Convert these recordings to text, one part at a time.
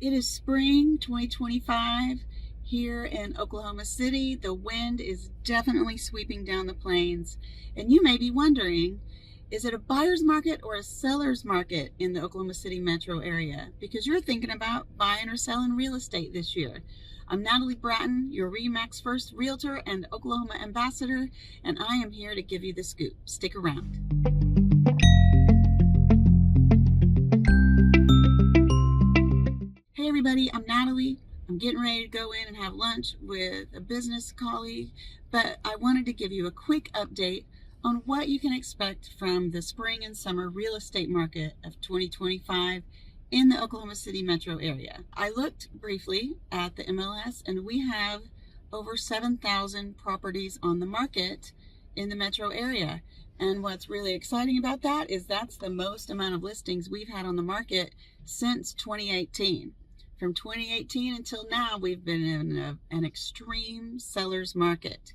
It is spring 2025 here in Oklahoma City. The wind is definitely sweeping down the plains, and you may be wondering, is it a buyer's market or a seller's market in the Oklahoma City metro area? Because you're thinking about buying or selling real estate this year. I'm Natalie Bratton, your RE/MAX First Realtor and Oklahoma Ambassador, and I am here to give you the scoop. Stick around. Hey everybody, I'm Natalie. I'm getting ready to go in and have lunch with a business colleague, but I wanted to give you a quick update on what you can expect from the spring and summer real estate market of 2025 in the Oklahoma City metro area. I looked briefly at the MLS and we have over 7,000 properties on the market in the metro area. And what's really exciting about that is that's the most amount of listings we've had on the market since 2018. From 2018 until now, we've been in an extreme seller's market,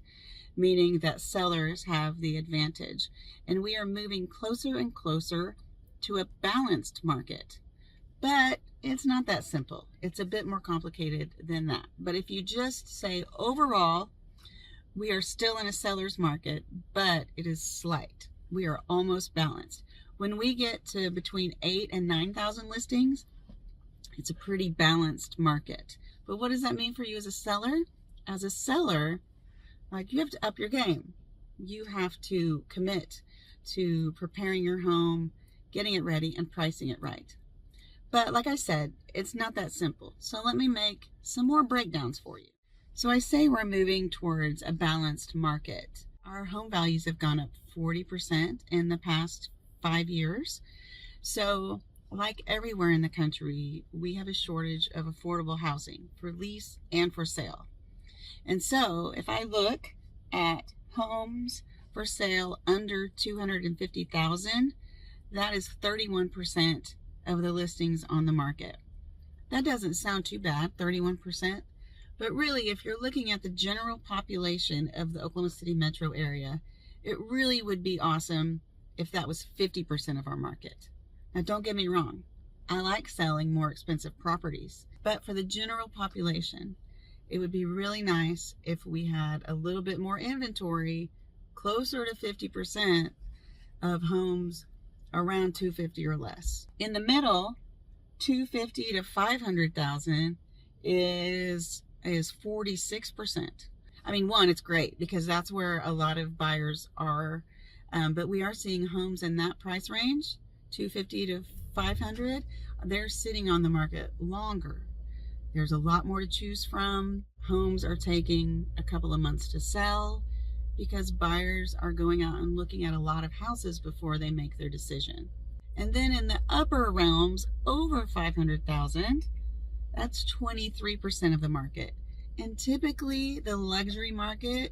meaning that sellers have the advantage. And we are moving closer and closer to a balanced market. But it's not that simple. It's a bit more complicated than that. But if you just say overall, we are still in a seller's market, but it is slight. We are almost balanced. When we get to between 8,000 and 9,000 listings, it's a pretty balanced market. But what does that mean for you as a seller? As a seller, like, you have to up your game. You have to commit to preparing your home, getting it ready, and pricing it right. But like I said, it's not that simple. So let me make some more breakdowns for you. So I say we're moving towards a balanced market. Our home values have gone up 40% in the past 5 years. So like everywhere in the country, we have a shortage of affordable housing for lease and for sale. And so if I look at homes for sale under $250,000, that is 31% of the listings on the market. That doesn't sound too bad, 31%. But really, if you're looking at the general population of the Oklahoma City metro area, it really would be awesome if that was 50% of our market. Now, don't get me wrong. I like selling more expensive properties, but for the general population, it would be really nice if we had a little bit more inventory, closer to 50% of homes around 250 or less. In the middle, 250 to 500,000 is 46%. I mean, one, it's great because that's where a lot of buyers are, but we are seeing homes in that price range, 250 to 500. They're sitting on the market longer. There's a lot more to choose from. Homes are taking a couple of months to sell because buyers are going out and looking at a lot of houses before they make their decision. And then in the upper realms, over 500,000, that's 23% of the market. And typically the luxury market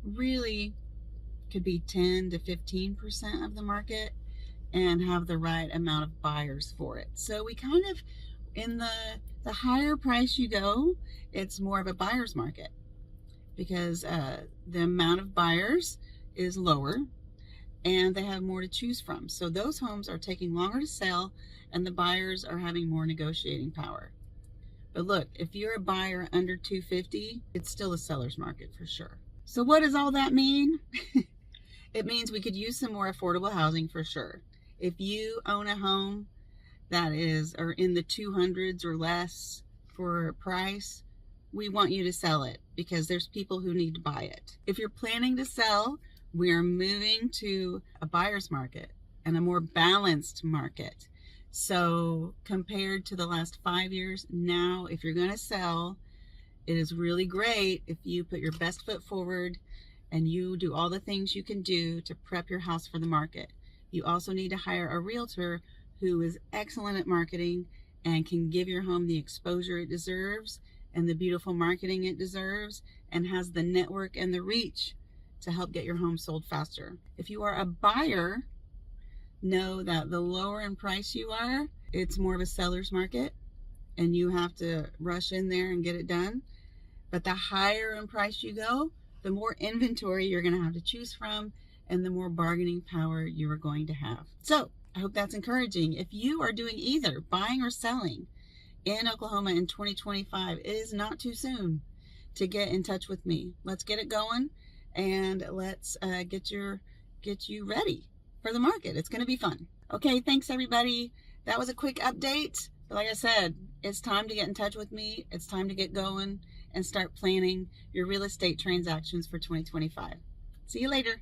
really could be 10 to 15% of the market and have the right amount of buyers for it. So we kind of, in the higher price you go, it's more of a buyer's market because the amount of buyers is lower and they have more to choose from. So those homes are taking longer to sell and the buyers are having more negotiating power. But look, if you're a buyer under 250, it's still a seller's market for sure. So what does all that mean? It means we could use some more affordable housing for sure. If you own a home that is or in the 200s or less for a price, we want you to sell it because there's people who need to buy it. If you're planning to sell, we are moving to a buyer's market and a more balanced market. So compared to the last 5 years, now if you're going to sell, it is really great if you put your best foot forward and you do all the things you can do to prep your house for the market. You also need to hire a realtor who is excellent at marketing and can give your home the exposure it deserves and the beautiful marketing it deserves and has the network and the reach to help get your home sold faster. If you are a buyer, know that the lower in price you are, it's more of a seller's market and you have to rush in there and get it done. But the higher in price you go, the more inventory you're going to have to choose from and the more bargaining power you are going to have. So I hope that's encouraging. If you are doing either buying or selling, in Oklahoma in 2025. It is not too soon to get in touch with me. Let's get it going, and let's get you ready for the market. It's going to be fun. Okay, thanks everybody. That was a quick update. But like I said, it's time to get in touch with me. It's time to get going and start planning your real estate transactions for 2025. See you later.